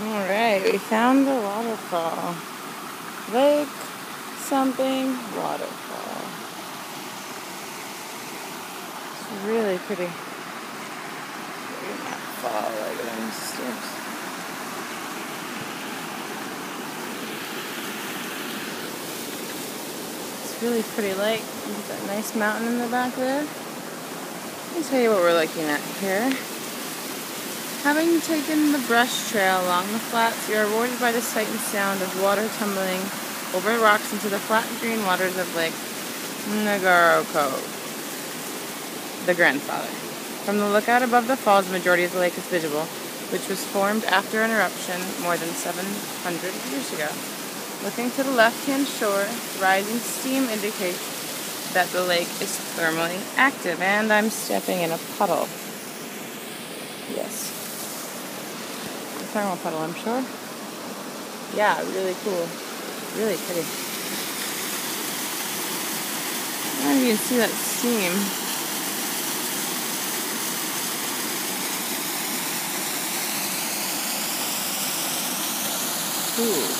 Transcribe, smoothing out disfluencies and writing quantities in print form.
Alright, we found the waterfall. Lake something waterfall. It's really pretty. Look at that fall, look at them steps. It's a really pretty lake. Look at that nice mountain in the back there. Let me tell you what we're looking at here. Having taken the brush trail along the flats, you are rewarded by the sight and sound of water tumbling over rocks into the flat green waters of Lake Ngaro Cove, the grandfather. From the lookout above the falls, the majority of the lake is visible, which was formed after an eruption more than 700 years ago. Looking to the left-hand shore, rising steam indicates that the lake is thermally active, and I'm stepping in a puddle. Yes. A thermal puddle, I'm sure. Yeah, really cool. Really pretty. I don't even see that steam. Ooh.